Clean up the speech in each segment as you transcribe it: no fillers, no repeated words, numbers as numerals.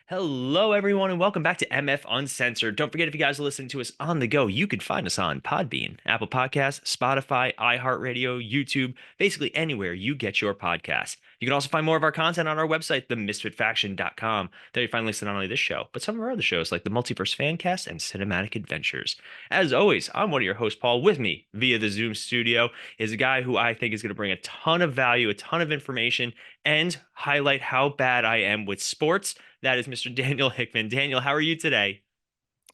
Hello, everyone, and welcome back to MF Uncensored. Don't forget, if you guys are listening to us on the go, you can find us on Podbean, Apple Podcasts, Spotify, iHeartRadio, YouTube, basically anywhere you get your podcasts. You can also find more of our content on our website, themisfitfaction.com. There you find links to not only this show, but some of our other shows like the Multiverse Fancast and Cinematic Adventures. As always, I'm one of your hosts, Paul. With me via the Zoom studio is a guy who I think is going to bring a ton of value, a ton of information, and highlight how bad I am with sports. That is Mr. Daniel Hickman. Daniel, how are you today?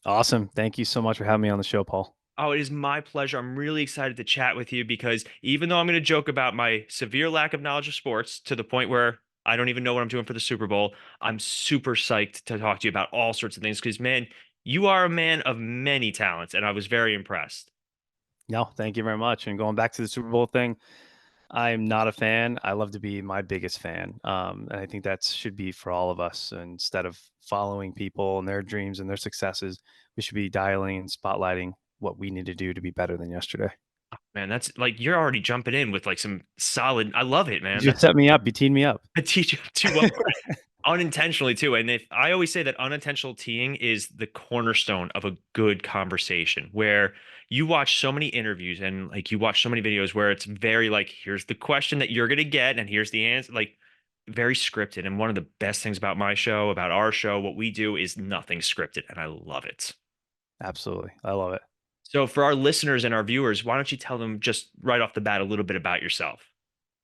Awesome. Thank you so much for having me on the show, Paul. Oh, it is my pleasure. I'm really excited to chat with you because even though I'm going to joke about my severe lack of knowledge of sports to the point where I don't even know what I'm doing for the Super Bowl, I'm super psyched to talk to you about all sorts of things because, man, you are a man of many talents, and I was very impressed. No, thank you very much. And going back to the Super Bowl thing, I'm not a fan. I love to be my biggest fan. And I think that should be for all of us. Instead of following people and their dreams and their successes, we should be dialing and spotlighting what we need to do to be better than yesterday. Man, that's like you're already jumping in with like some solid. I love it, You man. just That's set me up. You teed me up. a teach you too well. Unintentionally too. And if I always say that unintentional teeing is the cornerstone of a good conversation, where you watch so many interviews and like you watch so many videos where it's very like, here's the question that you're gonna get, and here's the answer, like very scripted. And one of the best things about my show, about our show, what we do is nothing scripted, and I love it. Absolutely. I love it. So for our listeners and our viewers, why don't you tell them just right off the bat a little bit about yourself?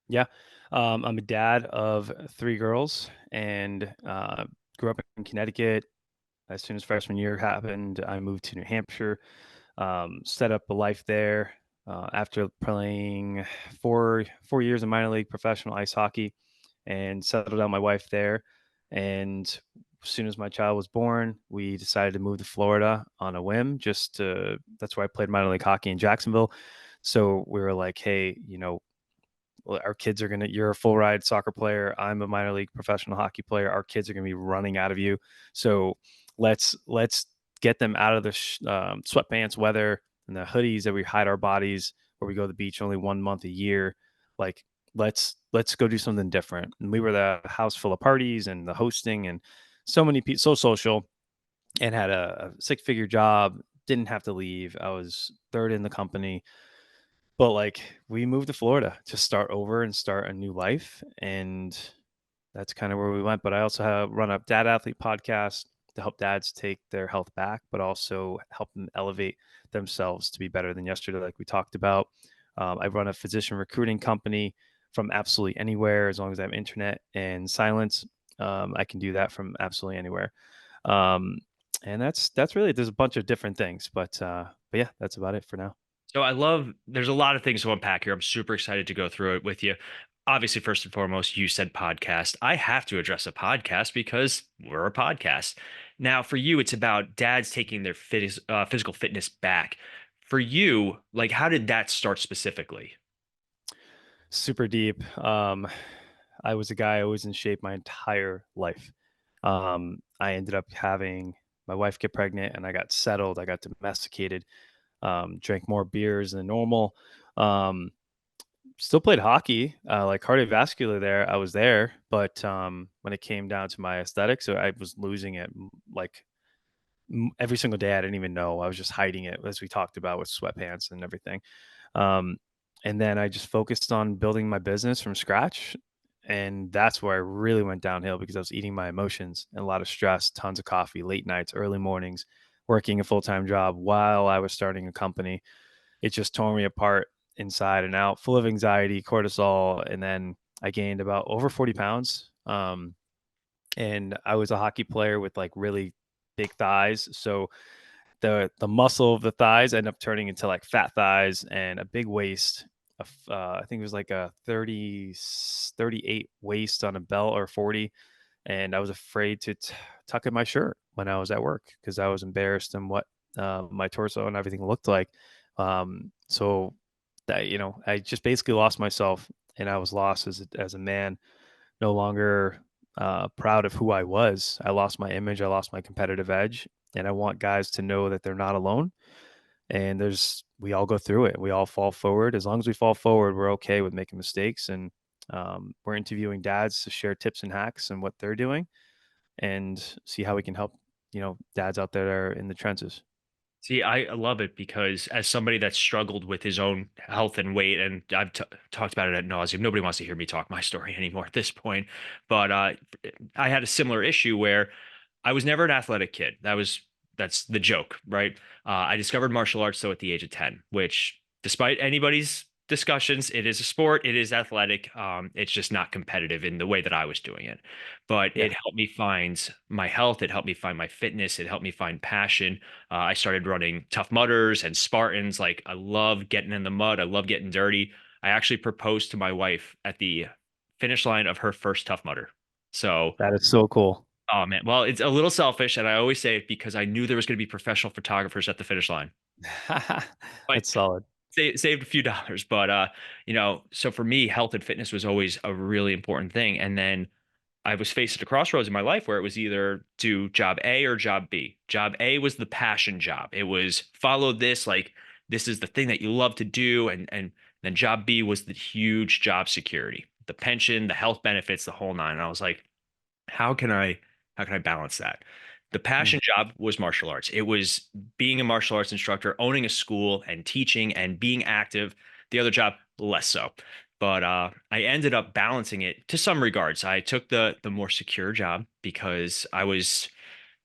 Yeah. I'm a dad of three girls and grew up in Connecticut. As soon as freshman year happened, I moved to New Hampshire, set up a life there after playing four years of minor league professional ice hockey, and settled down my wife there. And as soon as my child was born, we decided to move to Florida on a whim. That's where I played minor league hockey in Jacksonville. So we were like, hey, well, our kids are gonna. You're a full ride soccer player. I'm a minor league professional hockey player. Our kids are gonna be running out of you. So let's get them out of the sweatpants weather and the hoodies that we hide our bodies where we go to the beach only 1 month a year. Like let's go do something different. And we were the house full of parties and the hosting and so many people, so social, and had a six-figure job. Didn't have to leave. I was third in the company, but like we moved to Florida to start over and start a new life. And that's kind of where we went. But I also have run a dad athlete podcast to help dads take their health back, but also help them elevate themselves to be better than yesterday, like we talked about. I run a physician recruiting company from absolutely anywhere as long as I have internet and silence. I can do that from absolutely anywhere. Um, and that's really there's a bunch of different things, but yeah, that's about it for now. So I love, there's a lot of things to unpack here. I'm super excited to go through it with you. Obviously, first and foremost, you said podcast. I have to address a podcast because we're a podcast. Now, for you, it's about dads taking their physical fitness back. For you, like, how did that start specifically? Super deep. I was a guy I was in shape my entire life. I ended up having my wife get pregnant and I got settled. I got domesticated, drank more beers than normal. Um, Still played hockey, like cardiovascular there. I was there, but when it came down to my aesthetics, so I was losing it like every single day. I didn't even know. I was just hiding it, as we talked about with sweatpants and everything. Um, and then I just focused on building my business from scratch. And that's where I really went downhill because I was eating my emotions and a lot of stress, tons of coffee, late nights, early mornings, working a full time job while I was starting a company. It just tore me apart inside and out, full of anxiety, cortisol. And then I gained about over 40 pounds. And I was a hockey player with like really big thighs. So the muscle of the thighs end up turning into like fat thighs and a big waist. I think it was like a 38 waist on a belt or 40. And I was afraid to tuck in my shirt when I was at work because I was embarrassed in what my torso and everything looked like. So that, I just basically lost myself and I was lost as a man, no longer proud of who I was. I lost my image. I lost my competitive edge. And I want guys to know that they're not alone. And we all go through it. We all fall forward. As long as we fall forward, we're okay with making mistakes. And we're interviewing dads to share tips and hacks and what they're doing. and see how we can help, dads out there that are in the trenches. See, I love it because as somebody that's struggled with his own health and weight, and I've talked about it at nauseum. Nobody wants to hear me talk my story anymore at this point. But I had a similar issue where I was never an athletic kid. That's the joke, right? I discovered martial arts though at the age of 10, which, despite anybody's discussions, it is a sport, it is athletic. It's just not competitive in the way that I was doing it. But Yeah, it helped me find my health, it helped me find my fitness, it helped me find passion. I started running Tough Mudders and Spartans. Like, I love getting in the mud, I love getting dirty. I actually proposed to my wife at the finish line of her first Tough Mudder. So, that is so cool. oh man, well, it's a little selfish, and I always say it because I knew there was going to be professional photographers at the finish line. I That's solid. saved a few dollars, but so for me, health and fitness was always a really important thing. And then I was faced at a crossroads in my life where it was either do job A or job B. Job A was the passion job. It was follow this, like this is the thing that you love to do, and then job B was the huge job security, the pension, the health benefits, the whole nine. And I was like, how can I how can I balance that? The Mm. passion job was martial arts. It was being a martial arts instructor, owning a school and teaching and being active. The other job, less so. But I ended up balancing it to some regards. I took the more secure job because I was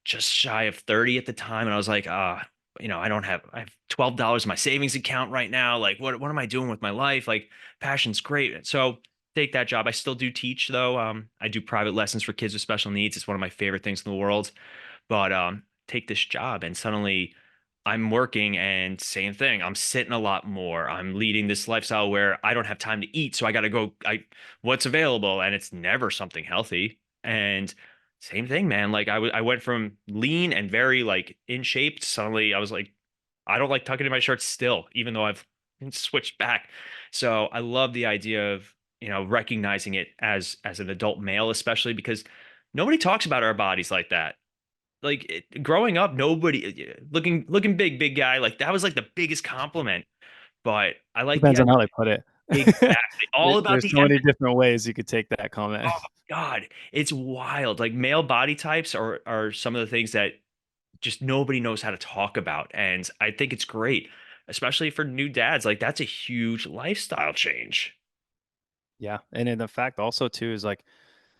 just shy of 30 at the time. And I was like, I have $12 in my savings account right now. Like, what am I doing with my life? Like, passion's great. So take that job. I still do teach though. I do private lessons for kids with special needs. It's one of my favorite things in the world. But take this job and suddenly I'm working and same thing. I'm sitting a lot more. I'm leading this lifestyle where I don't have time to eat. So I got to go, what's available? And it's never something healthy. And same thing, man. Like I went from lean and very like in shape to suddenly I was like, I don't like tucking in my shirts still, even though I've switched back. So I love the idea of, recognizing it as an adult male, especially because nobody talks about our bodies like that. Like growing up, nobody looking big guy, like that was like the biggest compliment. But I like the Depends on how they put it. exactly all about There's the so many different ways you could take that comment. oh God, it's wild. Like male body types are some of the things that just nobody knows how to talk about. And I think it's great, especially for new dads. Like that's a huge lifestyle change. Yeah, and then the fact also too is like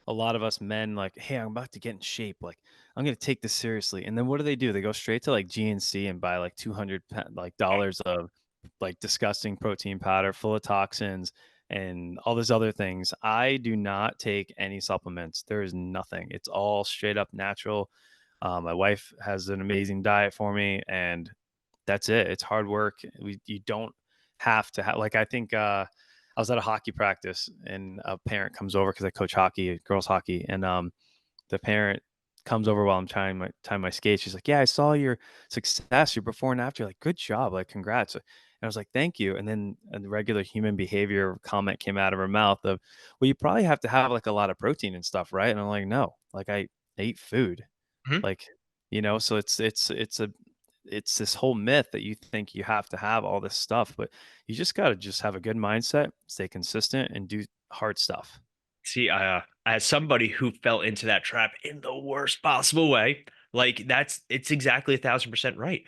a lot of us men like, hey, I'm about to get in shape. Like, I'm gonna take this seriously. And then what do? They go straight to like GNC and buy like 200 like dollars of like disgusting protein powder full of toxins and all these other things. I do not take any supplements. There is nothing. It's all straight up natural. My wife has an amazing diet for me, and that's it. It's hard work. You don't have to have like I think I was at a hockey practice and a parent comes over because I coach hockey, girls hockey, and the parent comes over while I'm tying my skates. She's like, "Yeah, I saw your success, your before and after. Like, good job, like, congrats." And I was like, "Thank you." And then a regular human behavior comment came out of her mouth of, "Well, you probably have to have like a lot of protein and stuff, right?" And I'm like, "No, like I ate food, Mhm. like so it's this whole myth that you think you have to have all this stuff, but you just got to just have a good mindset, stay consistent, and do hard stuff." See, as somebody who fell into that trap in the worst possible way, like it's exactly 1,000% right.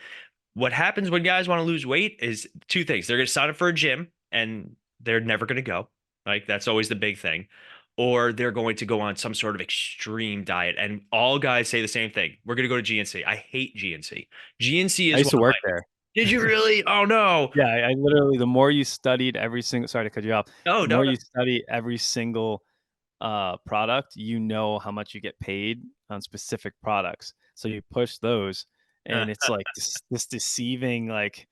What happens when guys want to lose weight is two things. They're going to sign up for a gym and they're never going to go. Like that's always the big thing. Or they're going to go on some sort of extreme diet. And all guys say the same thing. We're going to go to GNC. I hate GNC. GNC I is used one to of work my, there. did you really? Oh no. Yeah, I literally the more you studied every single sorry to cut you off. No, The no, more no. you study every single product, you know how much you get paid on specific products. So you push those and it's like this deceiving like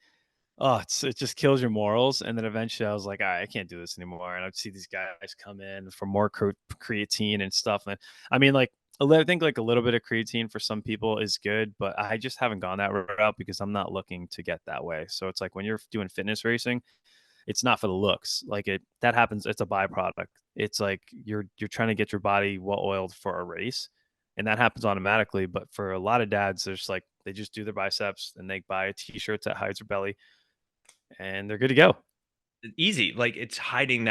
oh, it just kills your morals. And then eventually I was like, "Alright, I can't do this anymore." And I'd see these guys come in for more creatine and stuff. And I mean, like, I think like a little bit of creatine for some people is good, but I just haven't gone that route because I'm not looking to get that way. So it's like when you're doing fitness racing, it's not for the looks. Like that happens. It's a byproduct. It's like you're trying to get your body well oiled for a race, and that happens automatically. But for a lot of dads, there's like they just do their biceps and they buy a t-shirt that hides their belly and they're good to go. Easy. Like it's hiding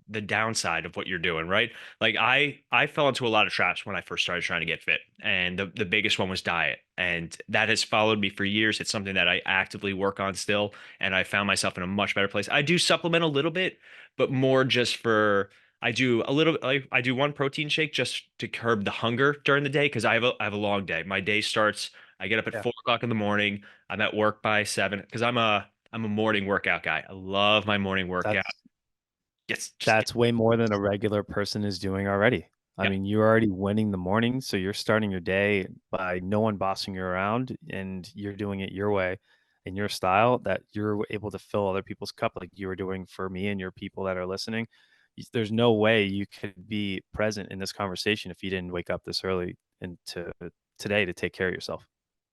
the downside of what you're doing, right? Like I fell into a lot of traps when I first started trying to get fit, and the biggest one was diet, and that has followed me for years. It's something that I actively work on still, and I found myself in a much better place. I do supplement a little bit, but more just for I do a little like I do one protein shake just to curb the hunger during the day because I have a long day. My day starts. I get up at Yeah. 4 o'clock in the morning. I'm at work by 7 because I'm a morning workout guy. I love my morning workout. That's Yes, just get That's way more than a regular person is doing already. I yeah. mean, you're already winning the morning, so you're starting your day by no one bossing you around, and you're doing it your way in your style that you're able to fill other people's cup like you were doing for me and your people that are listening. There's no way you could be present in this conversation if you didn't wake up this early and to today to take care of yourself.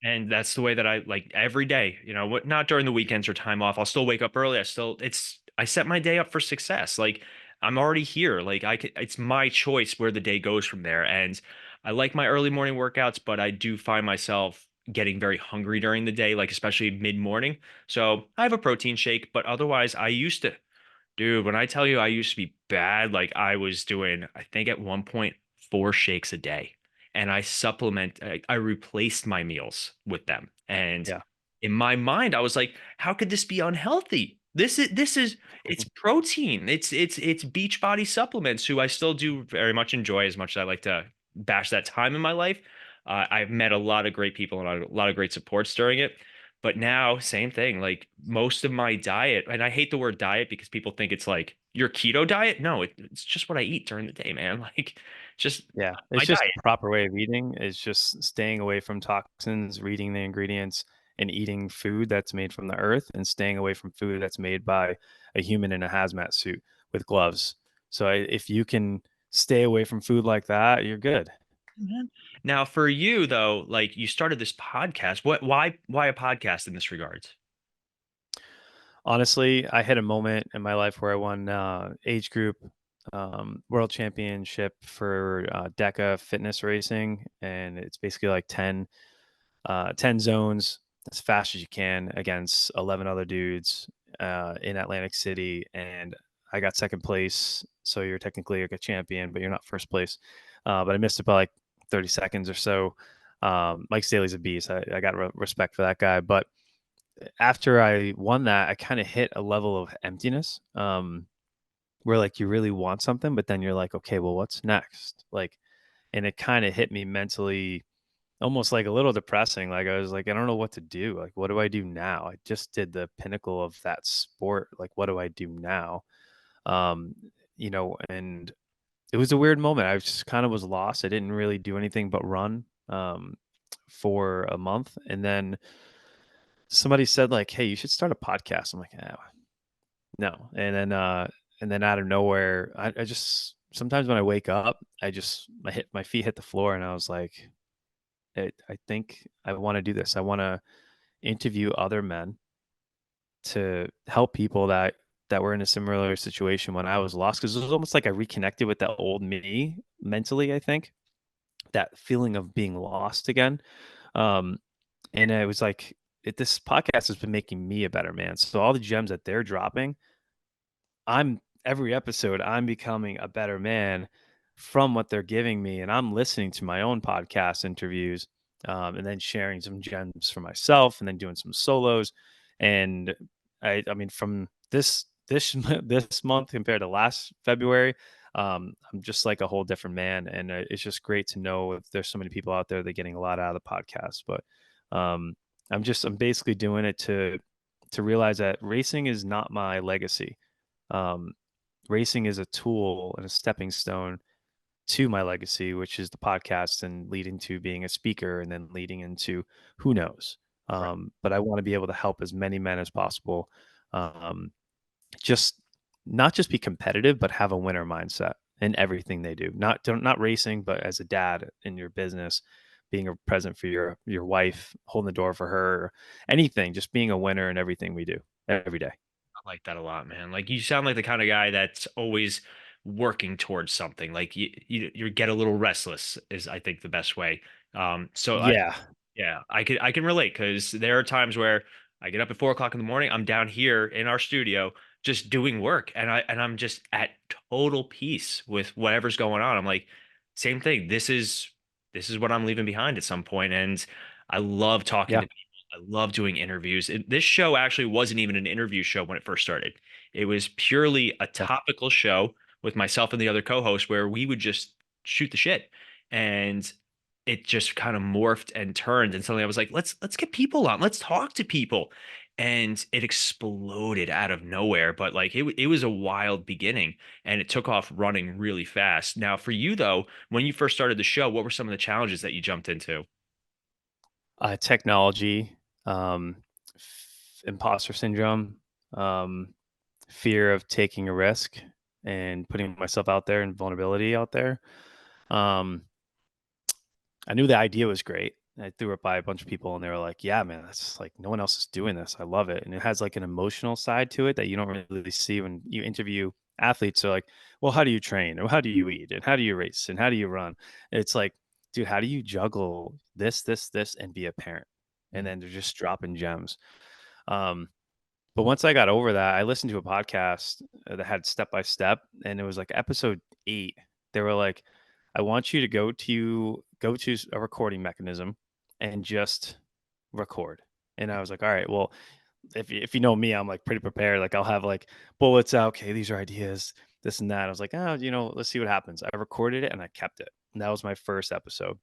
And that's the way that I like every day, what not during the weekends or time off. I'll still wake up early. I set my day up for success. Like I'm already here. Like it's my choice where the day goes from there. And I like my early morning workouts, but I do find myself getting very hungry during the day, like especially mid-morning. So I have a protein shake, but otherwise I used to Dude, when I tell you I used to be bad, like I was doing, I think at one point, 4 shakes a day. And I replaced my meals with them. And Yeah. in my mind, I was like, how could this be unhealthy? It's protein. It's Beachbody supplements, who I still do very much enjoy as much as I like to bash that time in my life. I've met a lot of great people and a lot of great supports during it. But now, same thing. Like most of my diet, and I hate the word diet because people think it's like your keto diet. No, it's just what I eat during the day, man. Like just Yeah, my it's just diet. the proper way of eating is just staying away from toxins, reading the ingredients, and eating food that's made from the earth, and staying away from food that's made by a human in a hazmat suit with gloves. So if you can stay away from food like that, you're good. Mhm. Now, for you though, like you started this podcast. Why a podcast in this regards? Honestly, I hit a moment in my life where I won age group world championship for DECA fitness racing, and it's basically like 10 zones as fast as you can against 11 other dudes in Atlantic City. And I got second place. So you're technically like a champion, but you're not first place. But I missed it by like 30 seconds or so. Mike Staley's a beast. I got respect for that guy. But after I won that, I kind of hit a level of emptiness where like you really want something, but then you're like, okay, well, what's next? Like, and it kind of hit me mentally almost like a little depressing. Like I was like, I don't know what to do. Like, what do I do now? I just did the pinnacle of that sport. Like, what do I do now? Um, and it was a weird moment. I just kind of was lost. I didn't really do anything but run for a month. And then somebody said, like, hey, you should start a podcast. I'm like, no. And then out of nowhere, I just sometimes when I wake up, my feet hit the floor and I was like, I think I want to do this. I want to interview other men to help people that were in a similar situation when I was lost. Because it was almost like I reconnected with that old me mentally. I think that feeling of being lost again. Um, and it was like this podcast has been making me a better man. So all the gems that they're dropping, I'm every episode I'm becoming a better man from what they're giving me, and I'm listening to my own podcast interviews, and then sharing some gems for myself, and then doing some solos. And I mean, from this month compared to last February, I'm just like a whole different man, and it's just great to know if there's so many people out there that are getting a lot out of the podcast. But um, I'm basically doing it to realize that racing is not my legacy. um, Racing is a tool and a stepping stone to my legacy, which is the podcast and leading to being a speaker and then leading into who knows. But I want to be able to help as many men as possible. Um, just not just be competitive, but have a winner mindset in everything they do. Not racing, but as a dad in your business, being a present for your wife, holding the door for her, anything, just being a winner in everything we do every day. I like that a lot, man. Like you sound like the kind of guy that's always working towards something. Like you get a little restless is I think the best way. So I Yeah. Yeah, I can relate because there are times where I get up at 4 o'clock in the morning. I'm down here in our studio just doing work, and I'm just at total peace with whatever's going on. I'm like, same thing. This is what I'm leaving behind at some point, and I love talking Yeah. to people. I love doing interviews. This show actually wasn't even an interview show when it first started. It was purely a Yeah. topical show with myself and the other co-host where we would just shoot the shit. And it just kind of morphed and turned. And suddenly I was like, let's get people on. Let's talk to people. And it exploded out of nowhere. But like it was a wild beginning and it took off running really fast. Now, for you though, when you first started the show, what were some of the challenges that you jumped into? Technology, um, imposter syndrome, um, fear of taking a risk and putting myself out there and vulnerability out there. Um, I knew the idea was great. I threw it by a bunch of people and they were like, yeah, man, that's like no one else is doing this. I love it. And it has like an emotional side to it that you don't really see when you interview athletes. So like, well, how do you train? Or how do you eat? And how do you race? And how do you run? It's like, dude, how do you juggle this, and be a parent? And then they're just dropping gems. Um, but once I got over that, I listened to a podcast that had step by step, and it was like episode 8. They were like, "I want you to go to a recording mechanism and just record." And I was like, "All right, well, if you know me, I'm like pretty prepared. Like I'll have like bullets out. Okay, these are ideas, this and that." I was like, "Oh, let's see what happens." I recorded it and I kept it. And that was my first episode.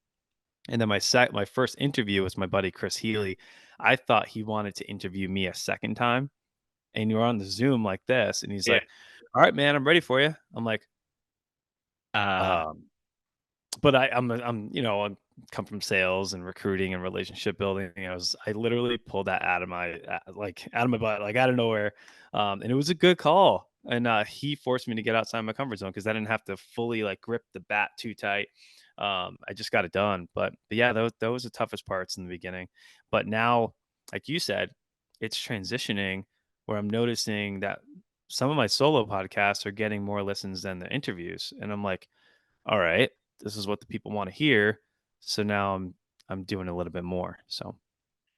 And then my first interview was my buddy Chris Healy. I thought he wanted to interview me a second time, and you're on the Zoom like this, and he's Yeah. like, "All right, man, I'm ready for you." I'm like, Uh, um, but I'm come from sales and recruiting and relationship building. I literally pulled that out of my out of my butt, like out of nowhere, and it was a good call. And he forced me to get outside my comfort zone because I didn't have to fully like grip the bat too tight. I just got it done. But yeah, those are the toughest parts in the beginning. But now, like you said, it's transitioning where I'm noticing that some of my solo podcasts are getting more listens than the interviews, and I'm like, all right, this is what the people want to hear. So now I'm doing a little bit more. So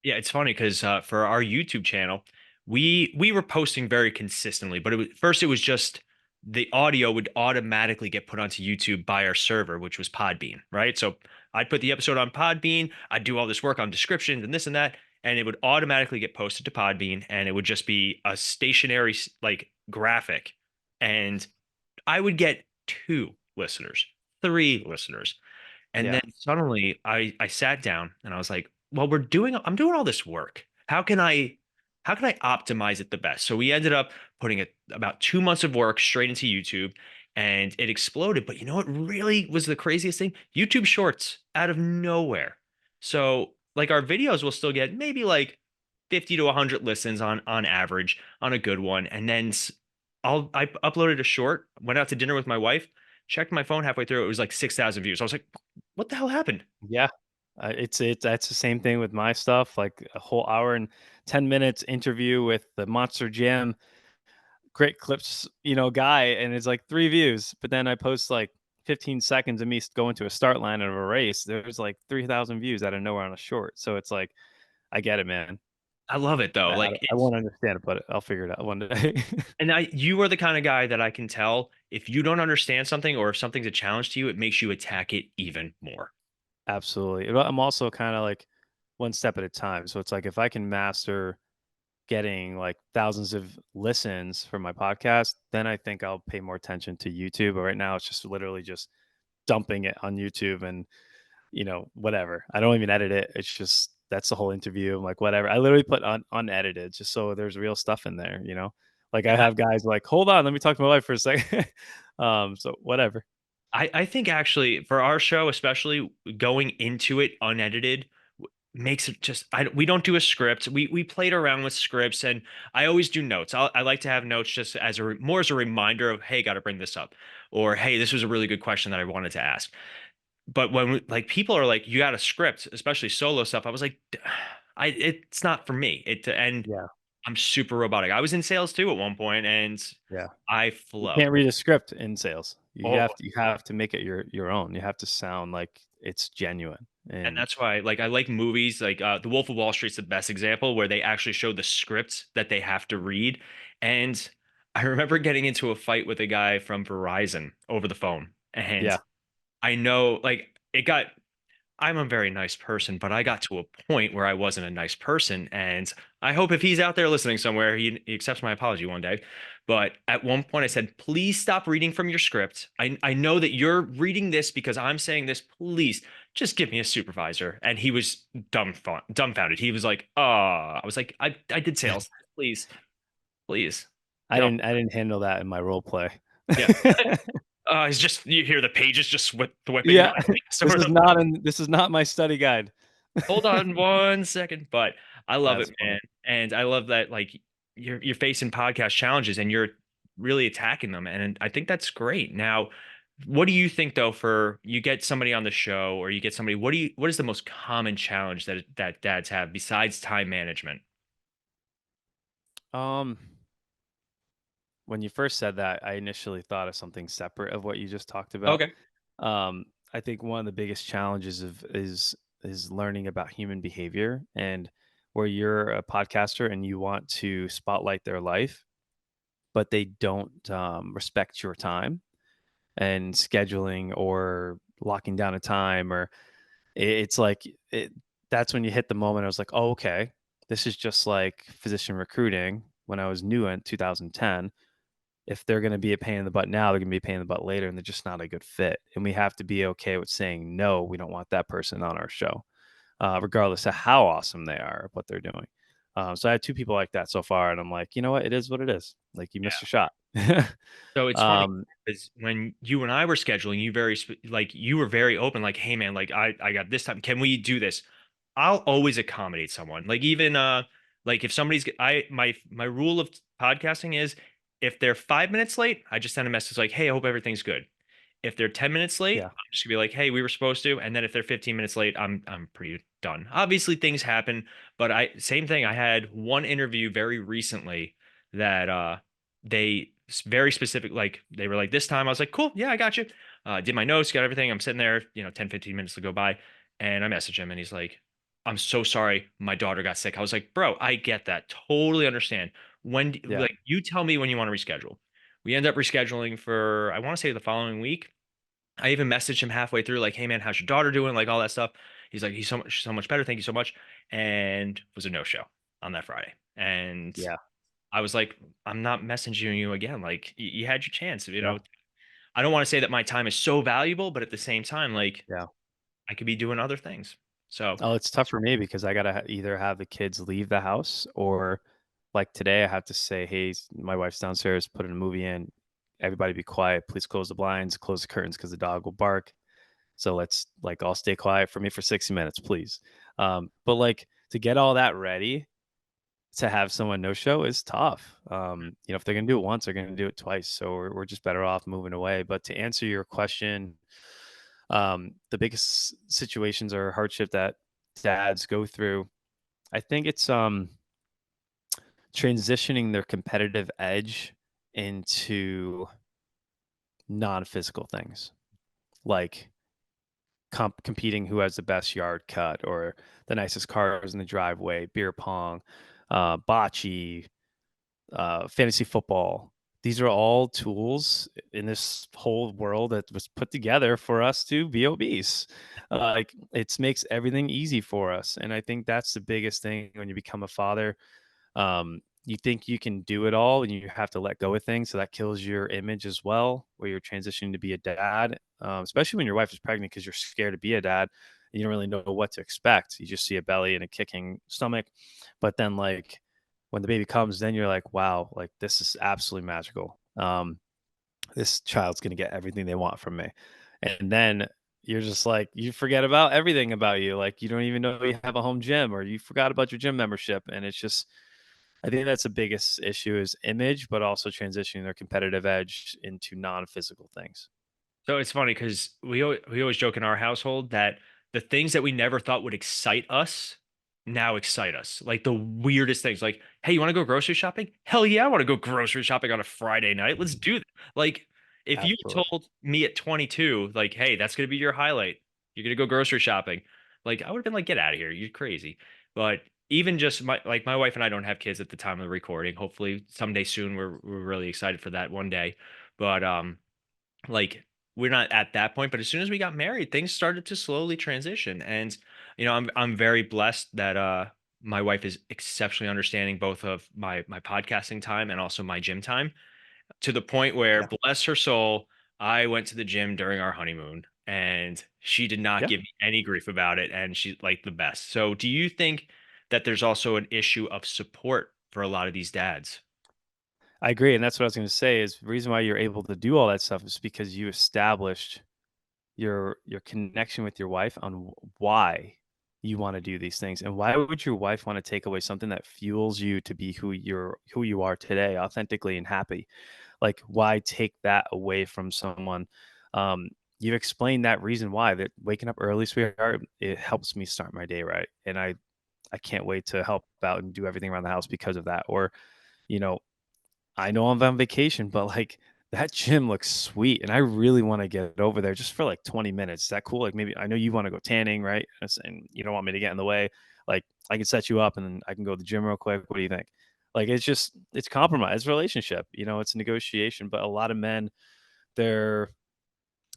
Yeah, it's funny because for our YouTube channel, we were posting very consistently, but first it was just the audio would automatically get put onto YouTube by our server, which was Podbean, right? So I'd put the episode on Podbean, I'd do all this work on descriptions and this and that, and it would automatically get posted to Podbean, and it would just be a stationary like graphic, and I would get 2 listeners, 3 listeners. And yeah, then suddenly I sat down and I was like, well, I'm doing all this work. How can I optimize it the best? So we ended up putting about 2 months of work straight into YouTube and it exploded. But you know what really was the craziest thing? YouTube Shorts out of nowhere. So like our videos will still get maybe like 50 to 100 listens on average on a good one. And then I uploaded a short, went out to dinner with my wife, checked my phone halfway through, it was like 6,000 views. I was like, what the hell happened? yeah. It's that's the same thing with my stuff. Like a whole hour and 10 minutes interview with the Monster Jam, great clips, guy, and it's like 3 views. But then I post like 15 seconds of me going to a start line of a race. There's like 3,000 views out of nowhere on a short. So it's like I get it, man. I love it though. Like I it's won't understand it, but I'll figure it out one day. and you are the kind of guy that I can tell if you don't understand something or if something's a challenge to you, it makes you attack it even more. Absolutely. Well, I'm also kind of like one step at a time. So it's like if I can master getting like thousands of listens for my podcast, then I think I'll pay more attention to YouTube. But right now, it's just literally just dumping it on YouTube and whatever. I don't even edit it. It's just that's the whole interview. I'm like, whatever. I literally put unedited just so there's real stuff in there. Like I Yeah. have guys like, hold on, let me talk to my wife for a second. So whatever. I think actually for our show, especially going into it unedited, makes it just we don't do a script. We played around with scripts and I always do notes. I like to have notes just as more as a reminder of, hey, got to bring this up, or hey, this was a really good question that I wanted to ask. But when like people are like, you got a script, especially solo stuff, I was like, it's not for me. And Yeah. I'm super robotic. I was in sales too at one point, and Yeah. I You flow. can't read a script in sales. You Oh, have to you have to make it your own. You have to sound like it's genuine. and And that's why, like, I like movies. Like, The Wolf of Wall Street's the best example where they actually show the scripts that they have to read, and I remember getting into a fight with a guy from Verizon over the phone, and Yeah. I know like it got I'm a very nice person, but I got to a point where I wasn't a nice person. And I hope if he's out there listening somewhere, he accepts my apology one day. But at one point, I said, please stop reading from your script. I know that you're reading this because I'm saying this. Please just give me a supervisor. And he was dumbfounded. He was like, I was like, I did sales. Please, please. No. I didn't handle that in my role play. Yeah. It's just, you hear the pages just whipping Yeah. by fast over the This is not my study guide. hold on one second, but I love That's it, funny. man. And I love that like you're facing podcast challenges and you're really attacking them. And I think that's great. Now, what do you think though for you get somebody on the show or you get somebody, what is the most common challenge that dads have besides time management? Um, when you first said that, I initially thought of something separate of what you just talked about. Okay. Um, I think one of the biggest challenges of is learning about human behavior, and where you're a podcaster and you want to spotlight their life, but they don't respect your time and scheduling or locking down a time, or it's like that's when you hit the moment. I was like, oh, okay, this is just like physician recruiting when I was new in 2010. If they're going to be a pain in the butt now, they're going to be a pain in the butt later, and they're just not a good fit. And we have to be okay with saying no. We don't want that person on our show, regardless of how awesome they are at what they're doing. So I had two people like that so far, and I'm like, you know what? It is what it is. Like you missed your shot. So it's funny um, because when you and I were scheduling, like you were very open, like, hey man, like I got this time. Can we do this? I'll always accommodate someone. Like even like if somebody's I my rule of podcasting is if they're 5 minutes late, I just send a message like, hey, I hope everything's good. If they're 10 minutes late, yeah, I'm just gonna be like, hey, we were supposed to. And then if they're 15 minutes late, I'm pretty done. Obviously things happen, but I same thing. I had one interview very recently that very specific, like they were like this time. I was like, cool, yeah, I got you. Did my notes, got everything. I'm sitting there, 10, 15 minutes to go by. And I message him and he's like, I'm so sorry, my daughter got sick. I was like, bro, I get that. Totally understand. yeah, Like you tell me when you want to reschedule. We end up rescheduling for, I want to say the following week. I even messaged him halfway through, like, "Hey man, how's your daughter doing?" Like all that stuff. He's like, "He's so much better. Thank you so much." And was a no show on that Friday. And yeah, I was like, "I'm not messaging you again. Like you had your chance. yeah, I don't want to say that my time is so valuable, but at the same time, like yeah. I could be doing other things." So Oh, it's tough for me because I gotta either have the kids leave the house, or like today I have to say, "Hey, my wife's downstairs, putting a movie in. Everybody be quiet. Please close the blinds, close the curtains because the dog will bark. So let's like all stay quiet for me for 60 minutes, please." But like to get all that ready to have someone no show is tough. If they're gonna do it once, they're gonna do it twice. So we're just better off moving away. But to answer your question, the biggest situations or hardship that dads go through, I think it's transitioning their competitive edge into non-physical things, like competing who has the best yard cut or the nicest cars in the driveway, beer pong, bocce, fantasy football. These are all tools in this whole world that was put together for us to be obese. Like it makes everything easy for us, and I think that's the biggest thing when you become a father. You think you can do it all, and you have to let go of things, so that kills your image as well. Where you're transitioning to be a dad, especially when your wife is pregnant, because you're scared to be a dad. And you don't really know what to expect. You just see a belly and a kicking stomach, but then like when the baby comes, then you're like, wow, like this is absolutely magical. This child's gonna get everything they want from me, and then you're just like you forget about everything about you. Like you don't even know you have a home gym, or you forgot about your gym membership, and it's just I think that's the biggest issue is image, but also transitioning their competitive edge into non-physical things. So it's funny because we always joke in our household that the things that we never thought would excite us now excite us. Like the weirdest things. Like, hey, you want to go grocery shopping? Hell yeah, I want to go grocery shopping on a Friday night. Let's do that. Like, if you Absolutely. told me at 22, like, hey, that's gonna be your highlight. You're gonna go grocery shopping. Like, I would have been like, get out of here. You're crazy. But even just my wife and I don't have kids at the time of the recording. Hopefully someday soon. We're really excited for that one day. But like we're not at that point, but as soon as we got married, things started to slowly transition. And I'm very blessed that my wife is exceptionally understanding both of my podcasting time and also my gym time, to the point where, Yeah. bless her soul, I went to the gym during our honeymoon and she did not Yeah. give me any grief about it. And she's like the best. So, do you think that there's also an issue of support for a lot of these dads? I agree, and that's what I was gonna say is the reason why you're able to do all that stuff is because you established your connection with your wife on why you want to do these things, and why would your wife want to take away something that fuels you to be who you are today, authentically and happy? Like, why take that away from someone? You explained that reason why, that waking up early, sweetheart, it helps me start my day right, and I can't wait to help out and do everything around the house because of that. Or, you know, I know I'm on vacation, but, like, that gym looks sweet, and I really wanna get over there just for, like, 20 minutes. Is that cool? Like, maybe I know you wanna go tanning, right? And you don't want me to get in the way. Like, I can set you up, and then I can go to the gym real quick. What do you think? Like, it's compromise relationship, it's a negotiation, but a lot of men, they're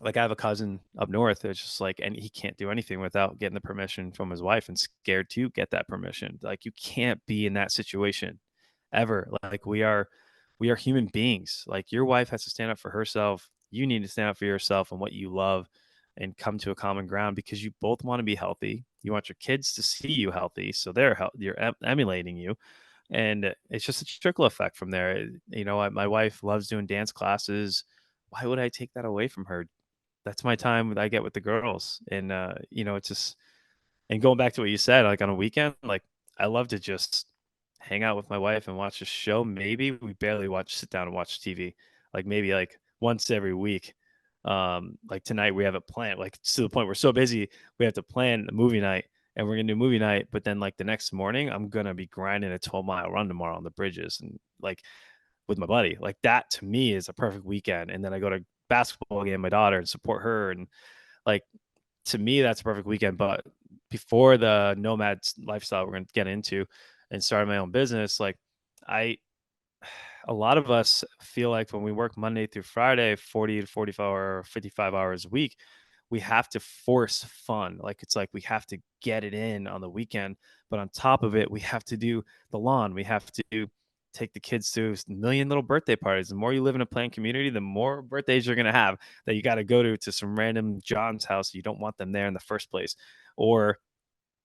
like, I have a cousin up north that's just like, and he can't do anything without getting the permission from his wife and scared to get that permission. Like, you can't be in that situation ever. Like, we are human beings. Like, your wife has to stand up for herself. You need to stand up for yourself and what you love and come to a common ground because you both want to be healthy. You want your kids to see you healthy, so you're emulating you, and it's just a trickle effect from there. My wife loves doing dance classes. Why would I take that away from her? That's my time that I get with the girls, and, it's just, and going back to what you said, like, on a weekend, like, I love to just hang out with my wife and watch a show. Maybe we barely sit down and watch TV, like, maybe, like, once every week. Like, tonight we have a plan, like, to the point we're so busy, we have to plan a movie night, and we're gonna do movie night, but then, like, the next morning, I'm gonna be grinding a 12-mile run tomorrow on the bridges and, like, with my buddy. Like, that to me is a perfect weekend, and then I go to basketball game with my daughter and support her, and, like, to me, that's a perfect weekend. But before the lifestyle we're going to get into and start my own business, like, I, a lot of us feel like when we work Monday through Friday, 40 to 45 or 55 hours a week, we have to force fun. Like, it's like we have to get it in on the weekend. But on top of it, we have to do the lawn. We have to take the kids to a million little birthday parties. The more you live in a planned community, the more birthdays you're going to have that you got to go to some random John's house. You don't want them there in the first place. Or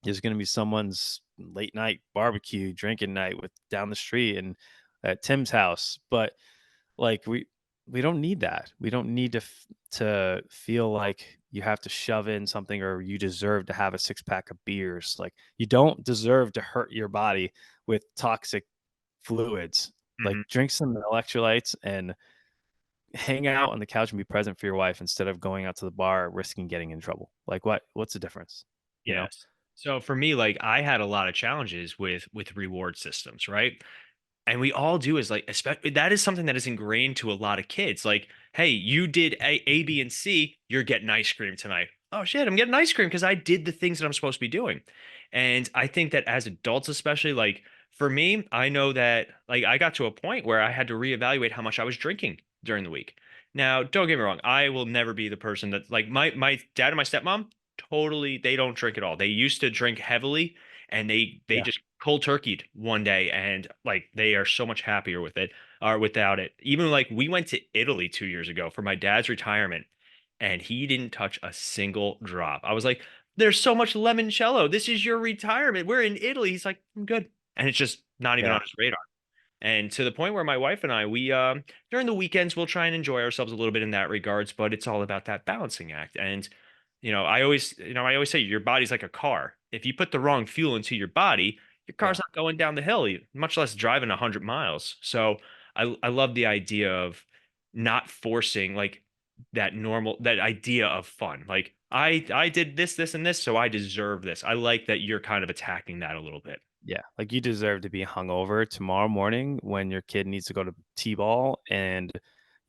there's going to be someone's late night barbecue drinking night with down the street and at Tim's house. But, like, we don't need that. We don't need to feel like you have to shove in something or you deserve to have a six pack of beers. Like, you don't deserve to hurt your body with toxic fluids. Like, Mhm. drink some electrolytes and hang out on the couch and be present for your wife instead of going out to the bar risking getting in trouble. Like, what's the difference? You know? Yes. So for me, like I had a lot of challenges with reward systems, right? And we all do, is like, especially that is something that is ingrained to a lot of kids. Like, hey, you did A, B, and C, you're getting ice cream tonight. Oh shit, I'm getting ice cream because I did the things that I'm supposed to be doing. And I think that as adults, especially, like for me, I know that like I got to a point where I had to reevaluate how much I was drinking during the week. Now, don't get me wrong, I will never be the person that like my dad and my stepmom, totally, they don't drink at all. They used to drink heavily and they Yeah. just cold turkeyed one day, and like they are so much happier with it or without it. Even like we went to Italy 2 years ago for my dad's retirement and he didn't touch a single drop. I was like, there's so much limoncello. This is your retirement. We're in Italy. He's like, I'm good. And it's just not even Yeah. on his radar. And to the point where my wife and I, we during the weekends we'll try and enjoy ourselves a little bit in that regards, but it's all about that balancing act. And I always say your body's like a car. If you put the wrong fuel into your body, your car's Yeah. not going down the hill, much less driving 100 miles. So I love the idea of not forcing like that idea of fun. Like I did this, this, and this, so I deserve this. I like that you're kind of attacking that a little bit. Yeah, like, you deserve to be hungover tomorrow morning when your kid needs to go to T-ball and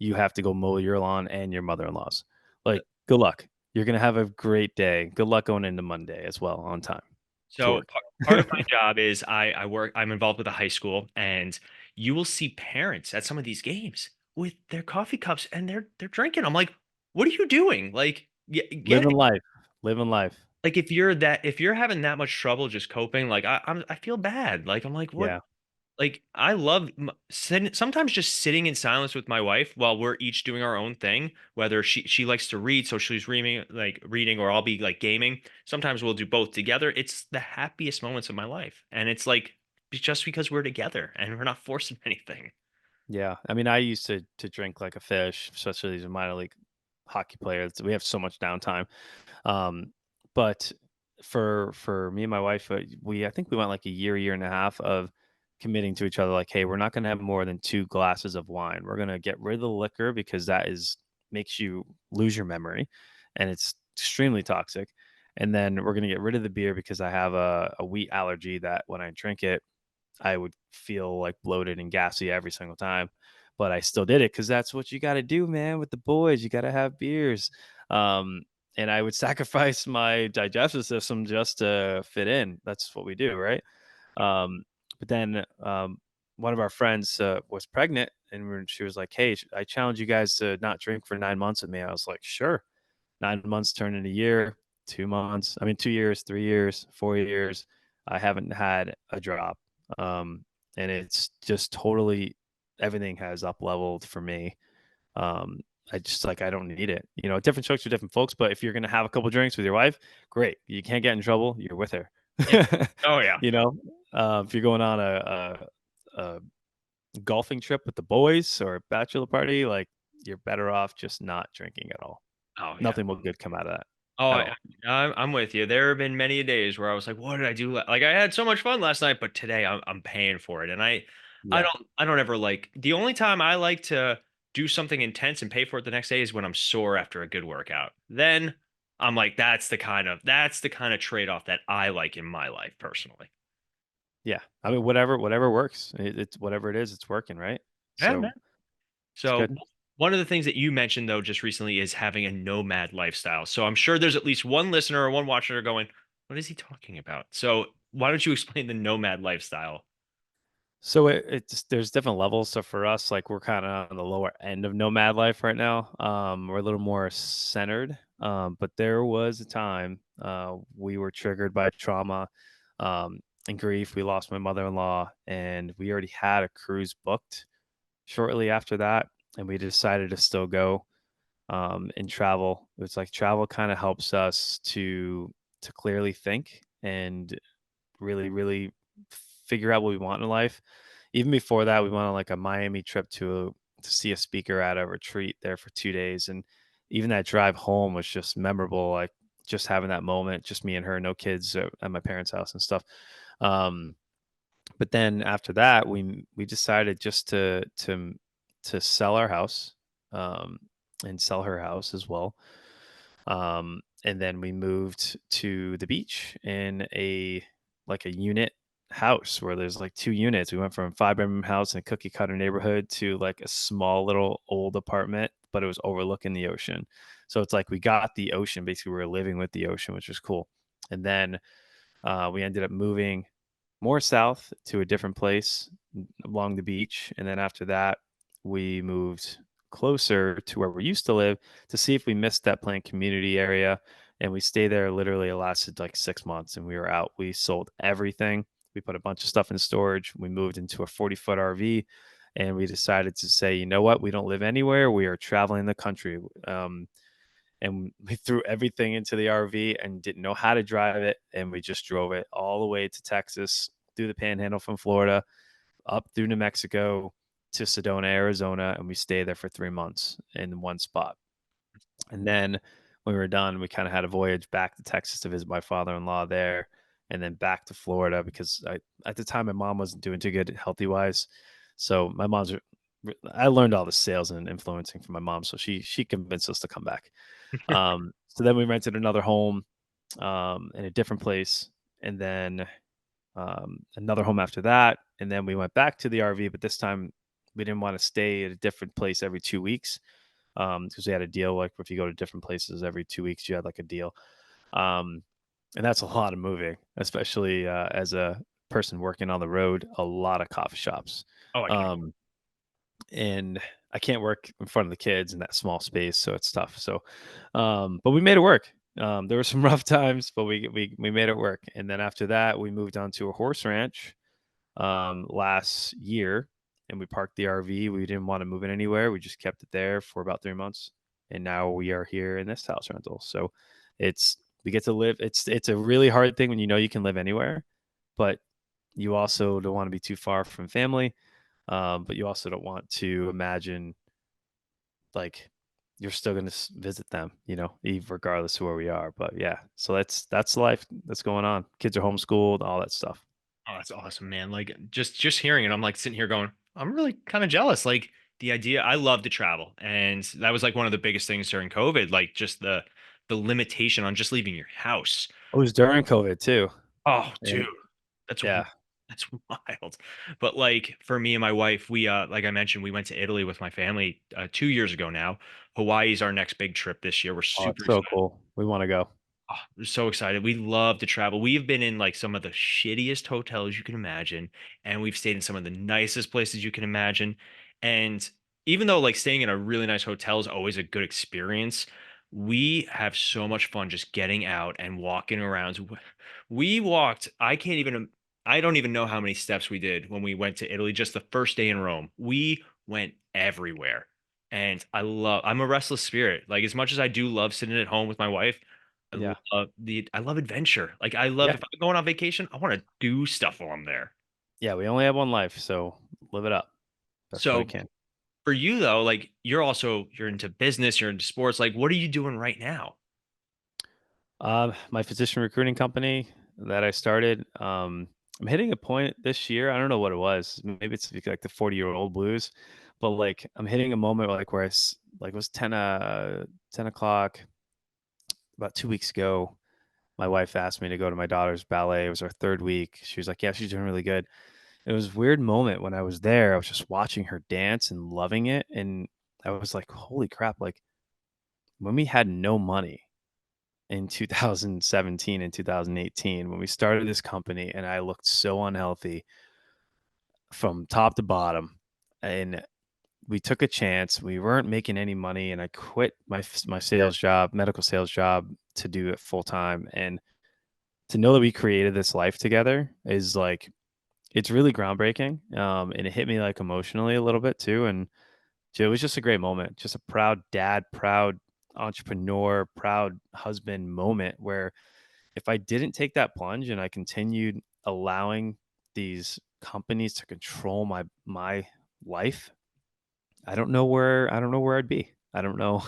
you have to go mow your lawn and your mother-in-law's. Like, good luck. You're gonna have a great day. Good luck going into Monday as well on time. So Torque. part of my job is I'm involved with a high school, and you will see parents at some of these games with their coffee cups and they're drinking. I'm like, what are you doing? Like, get Living it. life, living life. Like if you're having that much trouble just coping, like I feel bad. Like I'm like, what? Yeah, Like I love sometimes just sitting in silence with my wife while we're each doing our own thing. Whether she likes to read, so she's reading, or I'll be like gaming. Sometimes we'll do both together. It's the happiest moments of my life, and it's like just because we're together and we're not forcing anything. yeah. I mean, I used to drink like a fish, especially as a minor league hockey player. We have so much downtime. Um, but for me and my wife, I think we went like a year and a half of committing to each other. Like, hey, we're not going to have more than 2 glasses of wine. We're going to get rid of the liquor because that is makes you lose your memory, and it's extremely toxic. And then we're going to get rid of the beer because I have a wheat allergy that when I drink it, I would feel like bloated and gassy every single time. But I still did it because that's what you got to do, man. With the boys, you got to have beers. Um, and I would sacrifice my digestive system just to fit in. That's what we do, right? Um, but then one of our friends was pregnant, and she was like, "Hey, I challenge you guys to not drink for 9 months with me." I was like, "Sure." 9 months turned into a year, 2 months. I mean, 2 years, 3 years, 4 years. I haven't had a drop, and it's just totally everything has up leveled for me. Um, I just like I don't need it. Different strokes for different folks. But if you're gonna have a couple drinks with your wife, great. You can't get in trouble. You're with her. Yeah. Oh yeah. you know, if you're going on a golfing trip with the boys or a bachelor party, like you're better off just not drinking at all. Oh yeah. Nothing will good come out of that Oh, at all. I'm with you. There have been many days where I was like, "What did I do?" Like I had so much fun last night, but today I'm paying for it, and Yeah. I don't ever like the only time I like to do something intense and pay for it the next day is when I'm sore after a good workout. Then I'm like, that's the kind of trade off that I like in my life personally. Yeah. I mean, whatever works. It's whatever it is, it's working, right? Yeah, So man. it's So good. one of the things that you mentioned though just recently is having a nomad lifestyle. So I'm sure there's at least one listener or one watcher going, "What is he talking about?" So why don't you explain the nomad lifestyle? So it's there's different levels. So for us, like we're kind of on the lower end of nomad life right now. We're a little more centered. But there was a time we were triggered by trauma and grief. We lost my mother-in-law, and we already had a cruise booked shortly after that, and we decided to still go and travel. It's like travel kind of helps us to clearly think and really figure out what we want in life. Even before that, we went on like a Miami trip to see a speaker at a retreat there for 2 days, and even that drive home was just memorable. Like just having that moment, just me and her, no kids at my parents' house and stuff. Um, but then after that, we decided just to sell our house um, and sell her house as well. And then we moved to the beach in a like a unit house where there's like 2 units. We went from a 5 bedroom house in a cookie cutter neighborhood to like a small little old apartment, but it was overlooking the ocean. So it's like we got the ocean. Basically, we were living with the ocean, which was cool. And then we ended up moving more south to a different place along the beach. And then after that, we moved closer to where we used to live to see if we missed that plant community area. And we stayed there literally, it lasted like 6 months and we were out. We sold everything. We put a bunch of stuff in storage. We moved into a 40-foot RV and we decided to say, you know what? We don't live anywhere. We are traveling the country. And we threw everything into the RV and didn't know how to drive it. And we just drove it all the way to Texas, through the panhandle from Florida, up through New Mexico to Sedona, Arizona. And we stayed there for 3 months in one spot. And then when we were done, we kind of had a voyage back to Texas to visit my father-in-law there and then back to Florida because at the time my mom wasn't doing too good healthy wise. So I learned all the sales and influencing from my mom. So she convinced us to come back. So then we rented another home in a different place, and then another home after that, and then we went back to the RV. But this time, we didn't want to stay at a different place every 2 weeks because we had a deal. Like if you go to different places every 2 weeks, you had like a deal. Um, And that's a lot of moving, especially, as a person working on the road, a lot of coffee shops. Oh, I can. Um, and I can't work in front of the kids in that small space, so it's tough. So, but we made it work. There were some rough times, but we made it work. And then after that, we moved on to a horse ranch last year, and we parked the RV. We didn't want to move it anywhere. We just kept it there for about 3 months, and now we are here in this house rental. So it's we get to live. It's a really hard thing when you know you can live anywhere, but you also don't want to be too far from family. But you also don't want to imagine like you're still going to visit them, regardless of where we are. But yeah, so that's life that's going on. Kids are homeschooled, all that stuff. Oh, that's awesome, man. Like just hearing it, I'm like sitting here going, I'm really kind of jealous. Like the idea, I love to travel. And that was like one of the biggest things during COVID, like just the limitation on just leaving your house. It was during COVID too. Oh, dude, And that's yeah. that's wild. But like for me and my wife, we like I mentioned, we went to Italy with my family 2 years ago now. Hawaii's our next big trip this year. We're Oh, it's super so excited. cool. We wanna go. Oh, we're so excited. We love to travel. We've been in like some of the shittiest hotels you can imagine, and we've stayed in some of the nicest places you can imagine. And even though like staying in a really nice hotel is always a good experience, we have so much fun just getting out and walking around. We walked, I don't even know how many steps we did when we went to Italy just the first day in Rome. We went everywhere. And I'm a restless spirit. Like as much as I do love sitting at home with my wife, Yeah. I love adventure. Like I love Yeah. if I'm going on vacation, I want to do stuff while I'm there. Yeah, we only have one life, so live it up best way we So can. for you though, like you're into business, you're into sports. Like what are you doing right now? My physician recruiting company that I started, I'm hitting a point this year. I don't know what it was. Maybe it's like the 40-year-old blues, but like I'm hitting a moment like where like it was 10 o'clock about 2 weeks ago. My wife asked me to go to my daughter's ballet. It was her third week. She was like, "Yeah, she's doing really good." It was a weird moment when I was there. I was just watching her dance and loving it, and I was like, "Holy crap!" Like when we had no money in 2017 and 2018 when we started this company and I looked so unhealthy from top to bottom, and we took a chance. We weren't making any money and I quit my sales job, medical sales job, to do it full time. And to know that we created this life together is like it's really groundbreaking. And it hit me like emotionally a little bit too. And it was just a great moment, just a proud dad, proud entrepreneur, proud husband moment where if I didn't take that plunge and I continued allowing these companies to control my life, I don't know where I'd be. I don't know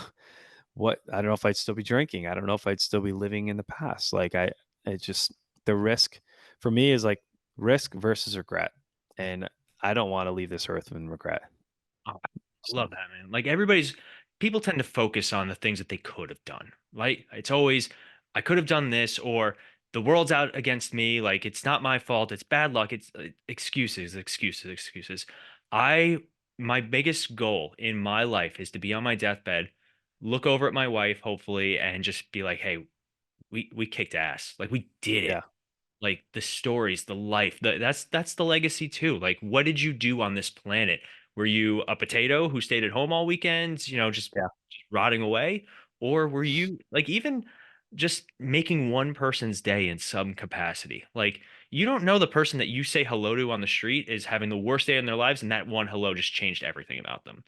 I don't know if I'd still be drinking. I don't know if I'd still be living in the past. Like it's just the risk for me is like risk versus regret. And I don't want to leave this earth in regret. Oh, I So love that, man. Like people tend to focus on the things that they could have done, right? It's always, I could have done this, or the world's out against me. Like it's not my fault. It's bad luck. It's excuses, excuses, excuses. I, my biggest goal in my life is to be on my deathbed, look over at my wife, hopefully, and just be like, hey, we kicked ass. Like we did it. yeah, Like the stories, the life, that's the legacy too. Like what did you do on this planet? Were you a potato who stayed at home all weekends, yeah, just rotting away? Or were you like even just making one person's day in some capacity? Like you don't know the person that you say hello to on the street is having the worst day in their lives, and that one hello just changed everything about them.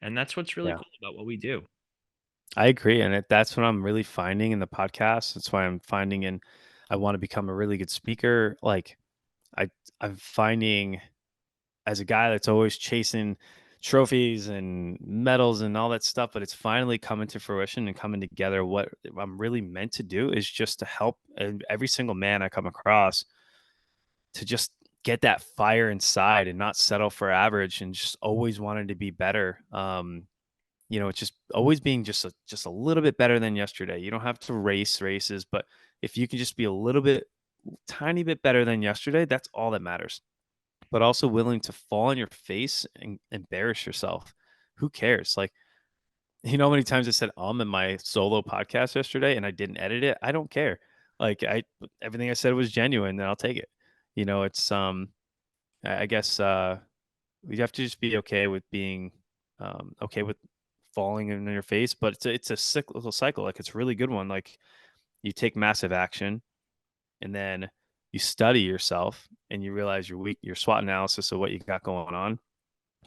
And that's what's really yeah. cool about what we do. I agree, and that's what I'm really finding in the podcast. That's why I'm finding in I want to become a really good speaker. Like I I'm finding as a guy that's always chasing trophies and medals and all that stuff, but it's finally coming to fruition and coming together. What I'm really meant to do is just to help every single man I come across to just get that fire inside and not settle for average and just always wanting to be better. It's just always being just a little bit better than yesterday. You don't have to race races, but if you can just be a little bit tiny bit better than yesterday, that's all that matters. But also willing to fall on your face and embarrass yourself. Who cares? Like, you know how many times I said in my solo podcast yesterday and I didn't edit it? I don't care. Like everything I said was genuine, then I'll take it. It's I guess you have to just be okay with being okay with falling in your face, but it's a cyclical cycle. Like it's a really good one. Like you take massive action and then you study yourself and you realize your SWOT analysis of what you got going on.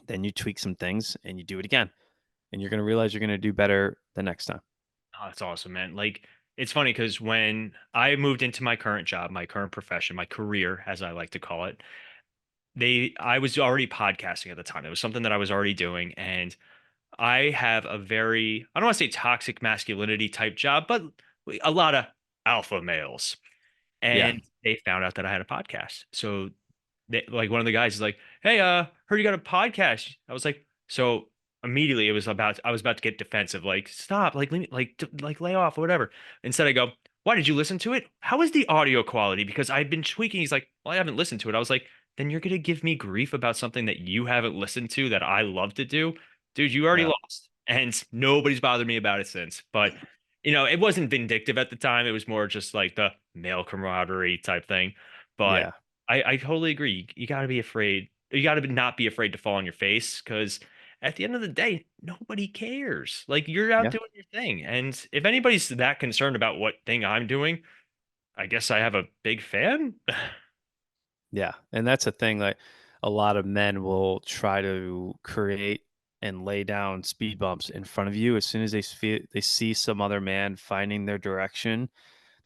Then you tweak some things and you do it again. And you're going to realize you're going to do better the next time. Oh, that's awesome, man. Like, it's funny because when I moved into my current job, my current profession, my career, as I like to call it, I was already podcasting at the time. It was something that I was already doing. And I have a very, I don't want to say toxic masculinity type job, but a lot of alpha males. Yeah. And they found out that I had a podcast. So like one of the guys is like, "Hey, heard you got a podcast." I was like, so immediately I was about to get defensive, like, "Stop, like, leave me, like, like, lay off or whatever." Instead, I go, "Why did you listen to it? How is the audio quality?" Because I've been tweaking. He's like, "Well, I haven't listened to it." I was like, "Then you're gonna give me grief about something that you haven't listened to that I love to do, dude? You already Yeah. lost, and nobody's bothered me about it since." But it wasn't vindictive at the time. It was more just like the male camaraderie type thing. But Yeah. I totally agree. You got to be afraid. You got to not be afraid to fall on your face because at the end of the day, nobody cares. Like you're out Yeah. doing your thing. And if anybody's that concerned about what thing I'm doing, I guess I have a big fan. Yeah. And that's a thing, like a lot of men will try to create and lay down speed bumps in front of you as soon as they see some other man finding their direction.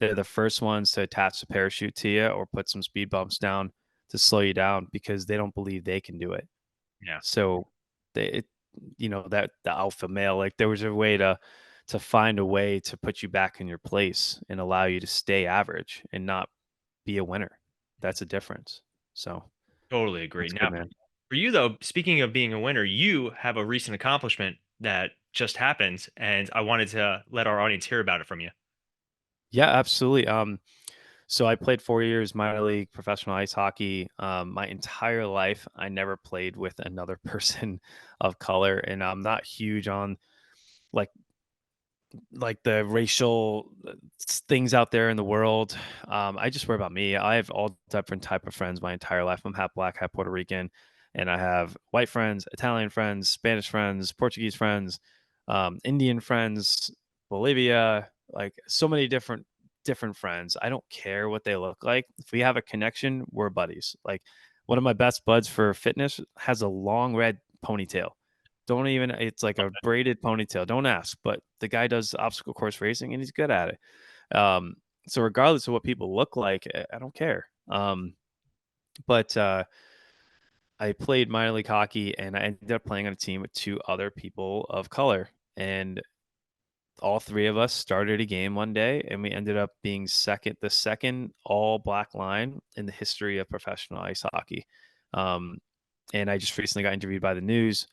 They're the first ones to attach the parachute to you or put some speed bumps down to slow you down because they don't believe they can do it. Yeah, So they, it, that the alpha male, like there was a way to find a way to put you back in your place and allow you to stay average and not be a winner. That's a difference. So totally agree. that's good, Now, man. for you though, speaking of being a winner, you have a recent accomplishment that just happened, and I wanted to let our audience hear about it from you. Yeah, absolutely. So I played 4 years minor league professional ice hockey. My entire life, I never played with another person of color, and I'm not huge on like the racial things out there in the world. I just worry about me. I have all different type of friends my entire life. I'm half black, half Puerto Rican, and I have white friends, Italian friends, Spanish friends, Portuguese friends, Indian friends, Bolivia, like so many different friends. I don't care what they look like. If we have a connection, we're buddies. Like one of my best buds for fitness has a long red ponytail. Don't even it's like a braided ponytail. Don't ask, but the guy does obstacle course racing and he's good at it. So regardless of what people look like, I don't care. But I played minor league hockey and I ended up playing on a team with two other people of color. And all three of us started a game one day and we ended up being the second all black line in the history of professional ice hockey. Um, and I just recently got interviewed by the news.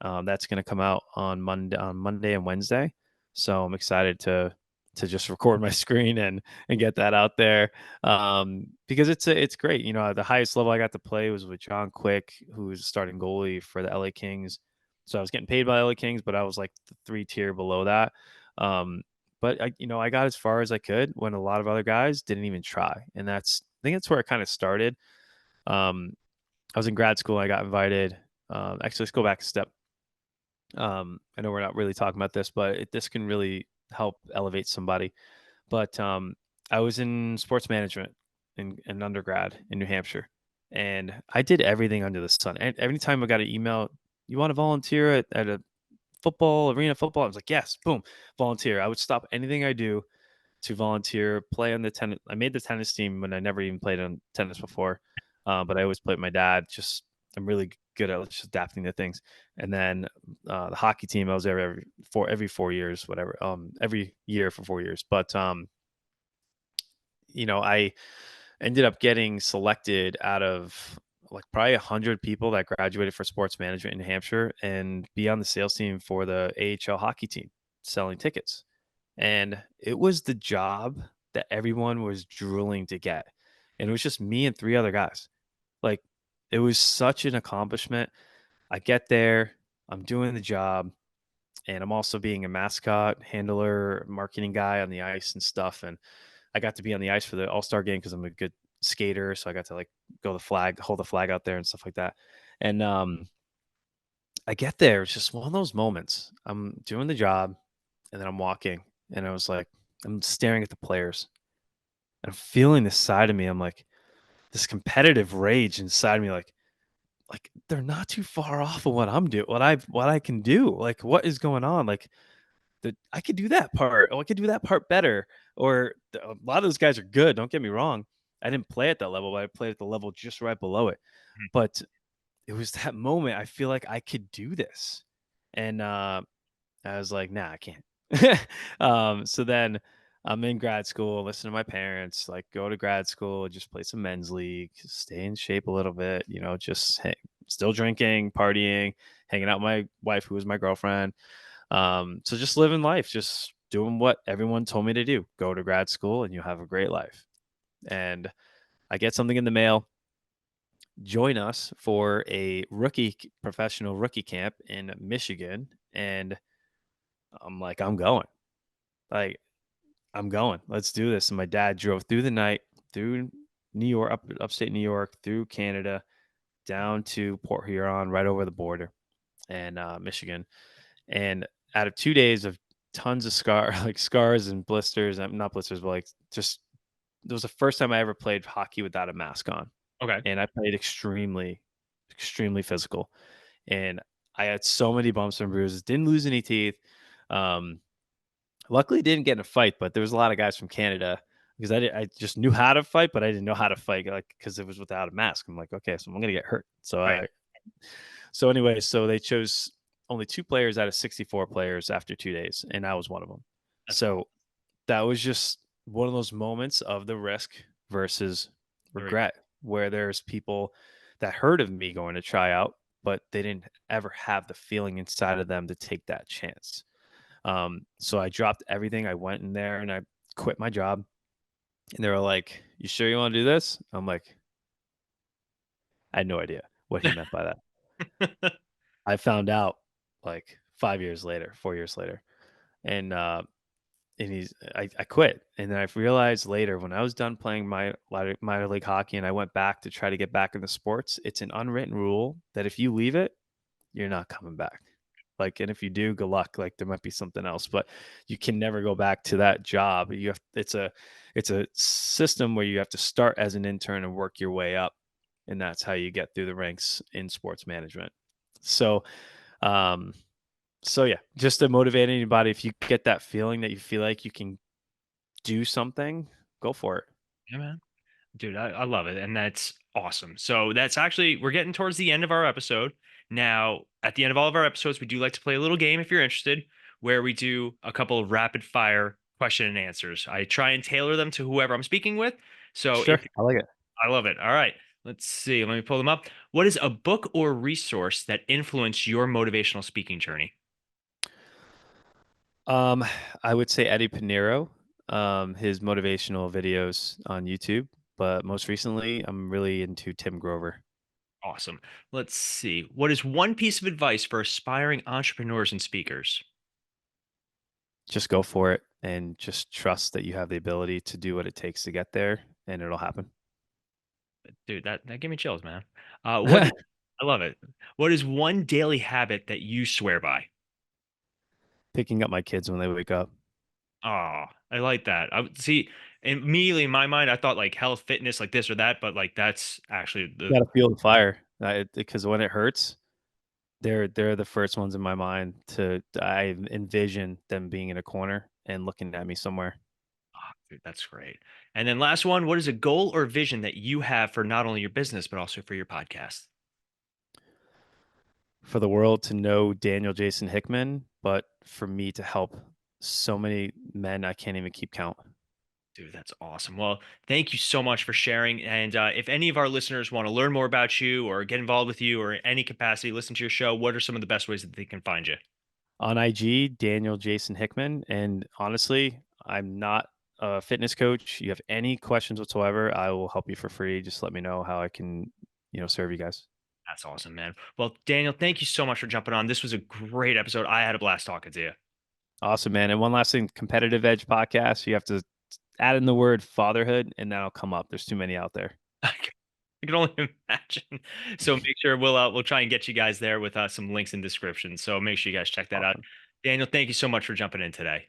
That's going to come out on Monday and Wednesday. So I'm excited to just record my screen and get that out there because it's great. The highest level I got to play was with John Quick, who was starting goalie for the LA Kings. So I was getting paid by LA Kings, but I was like the 3 tier below that. Um, but I got as far as I could when a lot of other guys didn't even try, and I think that's where it kind of started. Um, I was in grad school. I got invited. Actually, let's go back a step. I know we're not really talking about this, but this can really help elevate somebody. But I was in sports management in undergrad in New Hampshire, and I did everything under the sun. And every time I got an email, you want to volunteer at a arena football? I was like, yes, boom, volunteer. I would stop anything I do to volunteer, play on the tennis. I made the tennis team when I never even played on tennis before, but I always played with my dad. Just I'm really good at just adapting to things. And then the hockey team, I was there every 4 years, whatever. Every year for 4 years. But I ended up getting selected out of like probably 100 people that graduated for sports management in New Hampshire and be on the sales team for the AHL hockey team selling tickets. And it was the job that everyone was drooling to get. And it was just me and three other guys. Like it was such an accomplishment. I get there, I'm doing the job, and I'm also being a mascot, handler, marketing guy on the ice and stuff. And I got to be on the ice for the All-Star game because I'm a good skater, so I got to like hold the flag out there and stuff like that. And I get there, it's just one of those moments. I'm doing the job and then I'm walking and I was like, I'm staring at the players and I'm feeling this side of me. I'm like, this competitive rage inside me, like they're not too far off of what I'm doing, what I can do. Like, what is going on? Like that I could do that part. Oh, I could do that part better. Or a lot of those guys are good. Don't get me wrong. I didn't play at that level, but I played at the level just right below it. Mhm. But it was that moment. I feel like I could do this, and I was like, nah, I can't. So then I'm in grad school, listen to my parents, like go to grad school, just play some men's league, stay in shape a little bit, just still drinking, partying, hanging out with my wife, who was my girlfriend. So just living life, just doing what everyone told me to do. Go to grad school and you'll have a great life. And I get something in the mail. Join us for a professional rookie camp in Michigan. And I'm like, I'm going. Like, I'm going. Let's do this. And my dad drove through the night, through New York, upstate New York, through Canada, down to Port Huron, right over the border, and Michigan. And out of 2 days of tons of like scars and blisters, not blisters, but like just it was the first time I ever played hockey without a mask on, Okay. and I played extremely, extremely physical, and I had so many bumps and bruises. Didn't lose any teeth. Um, Luckily, didn't get in a fight, but there was a lot of guys from Canada because I just knew how to fight, but I didn't know how to fight like because it was without a mask. I'm like, okay, so I'm gonna get hurt. Right. So anyway, so they chose only 2 players out of 64 players after 2 days, and I was one of them. That's awesome. So that was just one of those moments of the risk versus There we go. regret, where there's people that heard of me going to try out, but they didn't ever have the feeling inside of them to take that chance. So I dropped everything. I went in there and I quit my job. And they were like, "You sure you want to do this?" I'm like, I had no idea what he meant by that. I found out like 5 years later, 4 years later, and I quit, and then I realized later when I was done playing my minor league hockey, and I went back to try to get back into sports. It's an unwritten rule that if you leave it, you're not coming back. Like, and if you do, good luck. Like, there might be something else, but you can never go back to that job. It's a system where you have to start as an intern and work your way up, and that's how you get through the ranks in sports management. So, um, so yeah, just to motivate anybody, if you get that feeling that you feel like you can do something, go for it. Yeah, man. Dude, I love it. And that's awesome. So that's actually, we're getting towards the end of our episode. Now, at the end of all of our episodes, we do like to play a little game if you're interested, where we do a couple of rapid fire question and answers. I try and tailor them to whoever I'm speaking with. So Sure, if I like it. I love it. All right. Let's see. Let me pull them up. What is a book or resource that influenced your motivational speaking journey? Um, I would say Eddie Pinero, his motivational videos on YouTube, but most recently, I'm really into Tim Grover. Awesome. Let's see. What is one piece of advice for aspiring entrepreneurs and speakers? Just go for it and just trust that you have the ability to do what it takes to get there, and it'll happen. Dude, that gave me chills, man. What is I love it. What is one daily habit that you swear by? Picking up my kids when they wake up. Oh, I like that. I would see immediately in my mind, I thought like health, fitness, like this or that, but like that's actually the You gotta feel the fire, because when it hurts, they're the first ones in my mind I envision them being in a corner and looking at me somewhere. dude, that's great. And then last one, what is a goal or vision that you have for not only your business but also for your podcast? For the world to know Daniel Jason Hickman, but for me to help so many men I can't even keep count. Dude, that's awesome. Well, thank you so much for sharing. And if any of our listeners want to learn more about you or get involved with you or in any capacity, listen to your show, what are some of the best ways that they can find you? On IG, Daniel Jason Hickman. And honestly, I'm not a fitness coach. You have any questions whatsoever, I will help you for free. Just let me know how I can, serve you guys. That's awesome, man. Well, Daniel, thank you so much for jumping on. This was a great episode. I had a blast talking to you. Awesome, man. And one last thing, Competitive Edge podcast. You have to add in the word fatherhood, and that'll come up. There's too many out there. I can only imagine. So make sure we'll try and get you guys there with some links in description. So make sure you guys check that out. Awesome. Daniel, thank you so much for jumping in today.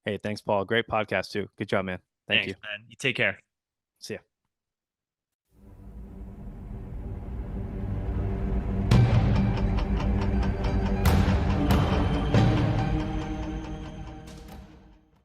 Hey, thanks, Paul. Great podcast too. Good job, man. Thank Thanks, you. man. You take care. See ya.